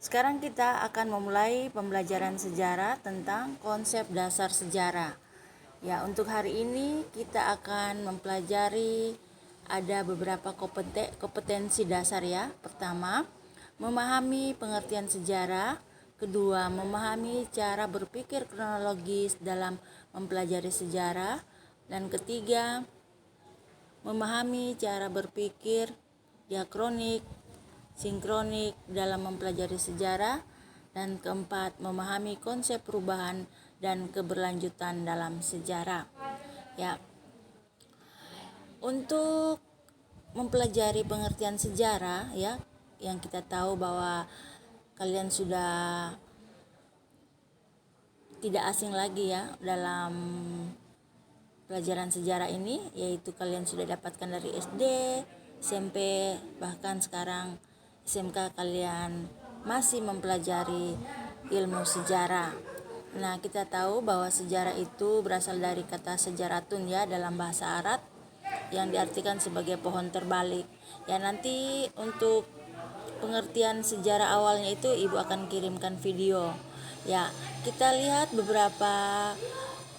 Sekarang kita akan memulai pembelajaran sejarah tentang konsep dasar sejarah. Ya, untuk hari ini kita akan mempelajari ada beberapa kompetensi dasar ya. Pertama, memahami pengertian sejarah. Kedua, memahami cara berpikir kronologis dalam mempelajari sejarah. Dan ketiga, memahami cara berpikir diakronik, sinkronik dalam mempelajari sejarah. Dan keempat, memahami konsep perubahan dan keberlanjutan dalam sejarah. Ya, untuk mempelajari pengertian sejarah ya, yang kita tahu bahwa kalian sudah tidak asing lagi ya dalam pelajaran sejarah ini, yaitu kalian sudah dapatkan dari SD, SMP, bahkan sekarang SMK kalian masih mempelajari ilmu sejarah. Nah, kita tahu bahwa sejarah itu berasal dari kata sejaratun ya dalam bahasa Arab, yang diartikan sebagai pohon terbalik. Ya, nanti untuk pengertian sejarah awalnya itu Ibu akan kirimkan video. Ya, kita lihat beberapa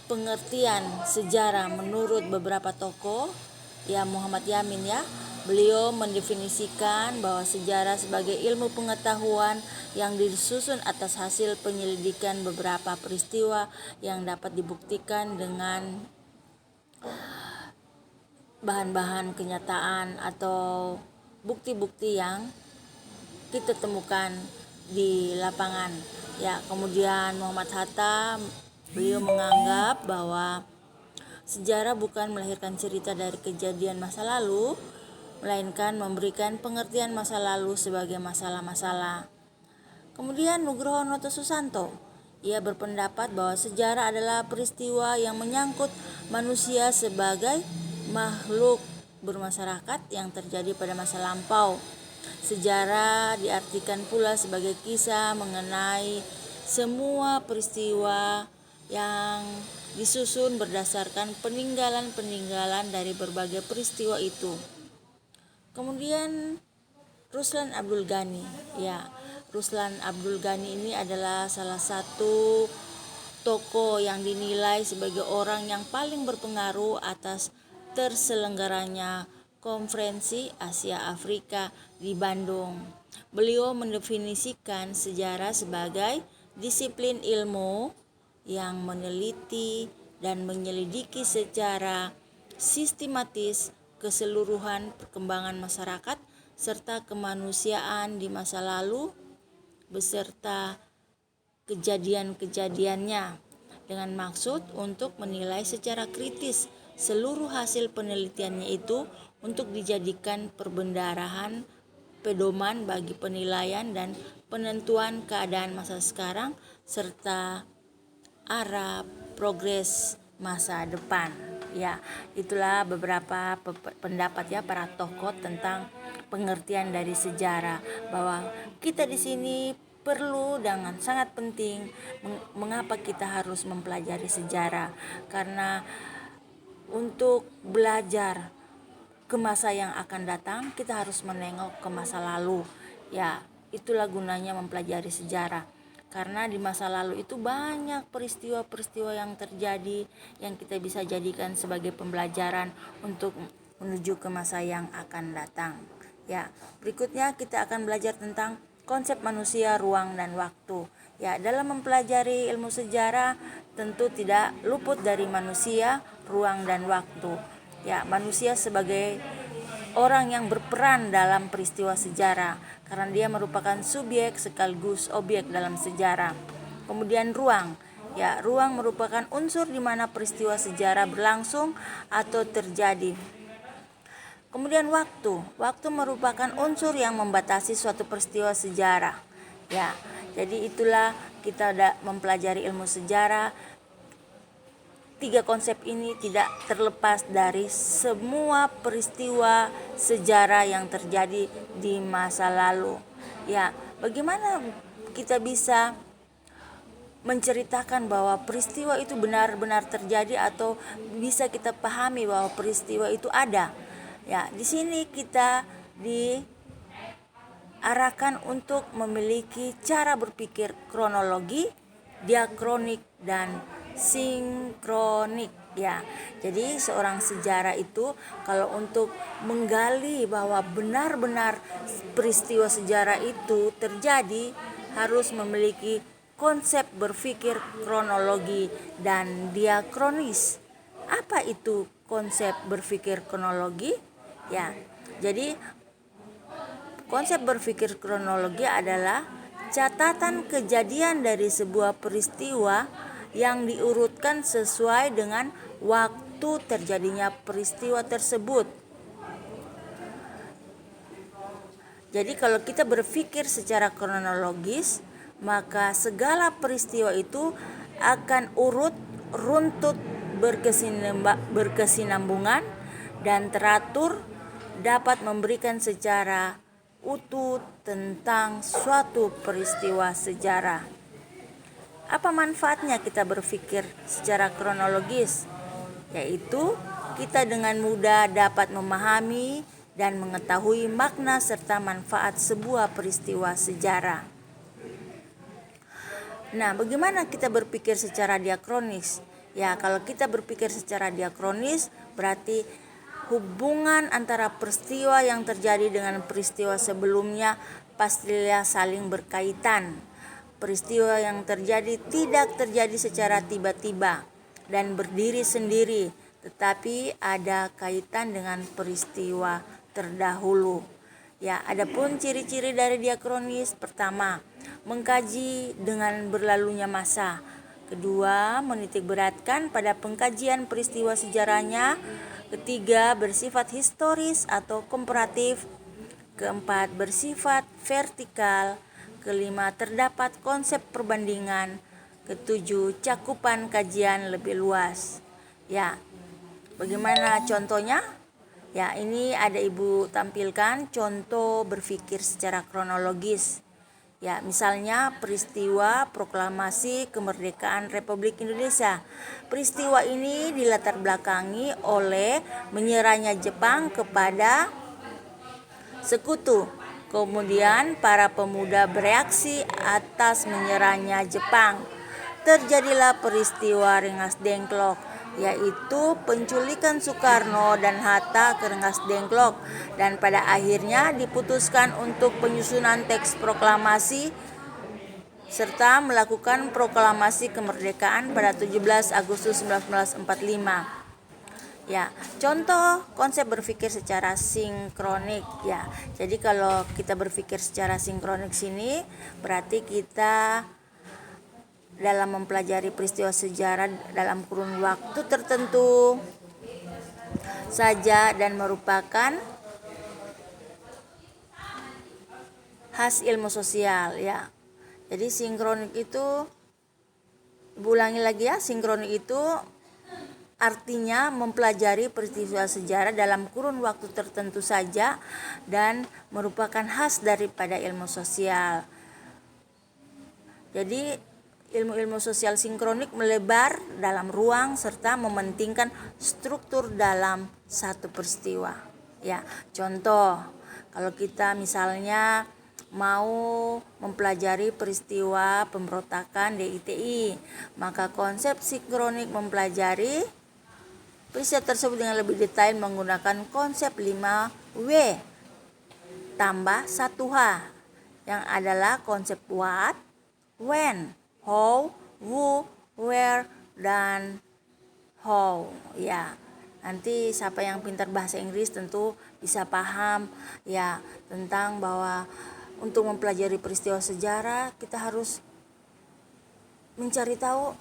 pengertian sejarah menurut beberapa tokoh. Ya, Muhammad Yamin ya. Beliau mendefinisikan bahwa sejarah sebagai ilmu pengetahuan yang disusun atas hasil penyelidikan beberapa peristiwa yang dapat dibuktikan dengan bahan-bahan kenyataan atau bukti-bukti yang kita temukan di lapangan. Ya, kemudian Muhammad Hatta, beliau menganggap bahwa sejarah bukan melahirkan cerita dari kejadian masa lalu, melainkan memberikan pengertian masa lalu sebagai masalah-masalah. Kemudian Nugroho Noto Susanto, ia berpendapat bahwa sejarah adalah peristiwa yang menyangkut manusia sebagai makhluk bermasyarakat yang terjadi pada masa lampau. Sejarah diartikan pula sebagai kisah mengenai semua peristiwa yang disusun berdasarkan peninggalan-peninggalan dari berbagai peristiwa itu. Kemudian Ruslan Abdul Ghani. Ya, Ruslan Abdul Ghani ini adalah salah satu tokoh yang dinilai sebagai orang yang paling berpengaruh atas terselenggaranya Konferensi Asia Afrika di Bandung. Beliau mendefinisikan sejarah sebagai disiplin ilmu yang meneliti dan menyelidiki secara sistematis keseluruhan perkembangan masyarakat serta kemanusiaan di masa lalu beserta kejadian-kejadiannya, dengan maksud untuk menilai secara kritis seluruh hasil penelitiannya itu untuk dijadikan perbendarahan pedoman bagi penilaian dan penentuan keadaan masa sekarang serta arah progres masa depan. Ya, itulah beberapa pendapat ya para tokoh tentang pengertian dari sejarah, bahwa kita di sini perlu dan sangat penting mengapa kita harus mempelajari sejarah, karena untuk belajar ke masa yang akan datang kita harus menengok ke masa lalu. Ya, itulah gunanya mempelajari sejarah. Karena di masa lalu itu banyak peristiwa-peristiwa yang terjadi yang kita bisa jadikan sebagai pembelajaran untuk menuju ke masa yang akan datang. Ya, berikutnya kita akan belajar tentang konsep manusia, ruang, dan waktu. Ya, dalam mempelajari ilmu sejarah tentu tidak luput dari manusia, ruang, dan waktu. Ya, manusia sebagai orang yang berperan dalam peristiwa sejarah karena dia merupakan subjek sekaligus objek dalam sejarah. Kemudian ruang. Ya, ruang merupakan unsur di mana peristiwa sejarah berlangsung atau terjadi. Kemudian waktu. Waktu merupakan unsur yang membatasi suatu peristiwa sejarah. Ya, jadi itulah kita mempelajari ilmu sejarah. Tiga konsep ini tidak terlepas dari semua peristiwa sejarah yang terjadi di masa lalu. Ya, bagaimana kita bisa menceritakan bahwa peristiwa itu benar-benar terjadi atau bisa kita pahami bahwa peristiwa itu ada? Ya, di sini kita arahkan untuk memiliki cara berpikir kronologi, diakronik, dan sinkronik. Ya, jadi seorang sejarah itu kalau untuk menggali bahwa benar-benar peristiwa sejarah itu terjadi harus memiliki konsep berpikir kronologi dan diakronis. Apa itu konsep berpikir kronologi? Ya, jadi konsep berpikir kronologi adalah catatan kejadian dari sebuah peristiwa yang diurutkan sesuai dengan waktu terjadinya peristiwa tersebut. Jadi kalau kita berpikir secara kronologis, maka segala peristiwa itu akan urut, runtut, berkesinambungan, dan teratur, dapat memberikan secara utuh tentang suatu peristiwa sejarah. Apa manfaatnya kita berpikir secara kronologis? Yaitu kita dengan mudah dapat memahami dan mengetahui makna serta manfaat sebuah peristiwa sejarah. Nah, bagaimana kita berpikir secara diakronis? Ya, kalau kita berpikir secara diakronis berarti hubungan antara peristiwa yang terjadi dengan peristiwa sebelumnya pastilah saling berkaitan. Peristiwa yang terjadi tidak terjadi secara tiba-tiba dan berdiri sendiri, tetapi ada kaitan dengan peristiwa terdahulu. Ya, adapun ciri-ciri dari diakronis: pertama, mengkaji dengan berlalunya masa. Kedua, menitik beratkan pada pengkajian peristiwa sejarahnya. Ketiga, bersifat historis atau komparatif. Keempat, bersifat vertikal. Kelima, terdapat konsep perbandingan. Ketujuh, cakupan kajian lebih luas. Ya, bagaimana contohnya? Ya, ini ada Ibu tampilkan contoh berpikir secara kronologis. Ya, misalnya peristiwa proklamasi kemerdekaan Republik Indonesia. Peristiwa ini dilatar belakangi oleh menyerahnya Jepang kepada sekutu. Kemudian para pemuda bereaksi atas menyerahnya Jepang. Terjadilah peristiwa Rengas Dengklok, yaitu penculikan Soekarno dan Hatta ke Rengas Dengklok, dan pada akhirnya diputuskan untuk penyusunan teks proklamasi serta melakukan proklamasi kemerdekaan pada 17 Agustus 1945. Ya, contoh konsep berpikir secara sinkronik. Ya, jadi kalau kita berpikir secara sinkronik sini berarti kita dalam mempelajari peristiwa sejarah dalam kurun waktu tertentu saja dan merupakan khas ilmu sosial. Ya, jadi sinkronik itu, ulangi lagi ya, sinkronik itu artinya mempelajari peristiwa sejarah dalam kurun waktu tertentu saja dan merupakan khas daripada ilmu sosial. Jadi ilmu-ilmu sosial sinkronik melebar dalam ruang serta mementingkan struktur dalam satu peristiwa. Ya, contoh kalau kita misalnya mau mempelajari peristiwa pemberontakan DITI, maka konsep sinkronik mempelajari peristiwa tersebut dengan lebih detail menggunakan konsep 5W tambah 1H yang adalah konsep what, when, how, who, where, dan how. Ya, nanti siapa yang pintar bahasa Inggris tentu bisa paham ya tentang bahwa untuk mempelajari peristiwa sejarah kita harus mencari tahu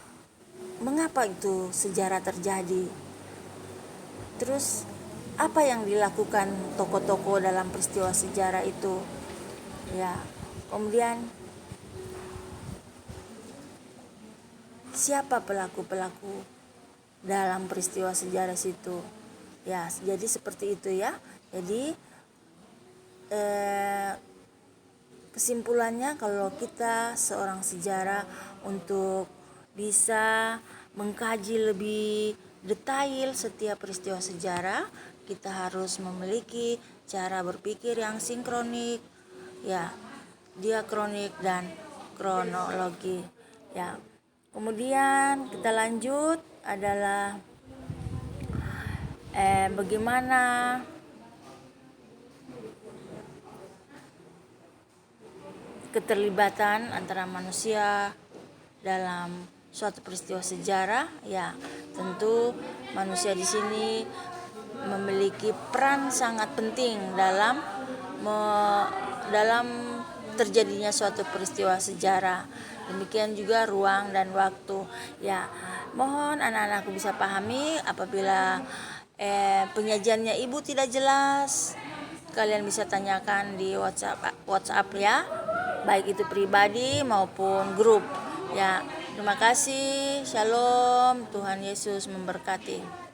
mengapa itu sejarah terjadi. Terus apa yang dilakukan tokoh-tokoh dalam peristiwa sejarah itu? Ya, kemudian siapa pelaku-pelaku dalam peristiwa sejarah situ? Ya, jadi seperti itu ya. Jadi kesimpulannya kalau kita seorang sejarah untuk bisa mengkaji lebih detail setiap peristiwa sejarah, kita harus memiliki cara berpikir yang sinkronik, Ya, diakronik dan kronologi. Ya. Kemudian kita lanjut adalah bagaimana keterlibatan antara manusia dalam suatu peristiwa sejarah. Ya, tentu manusia di sini memiliki peran sangat penting dalam terjadinya suatu peristiwa sejarah. Demikian juga ruang dan waktu. Ya, mohon anak-anakku bisa pahami apabila penyajiannya Ibu tidak jelas, kalian bisa tanyakan di WhatsApp ya, baik itu pribadi maupun grup. Ya, terima kasih. Shalom. Tuhan Yesus memberkati.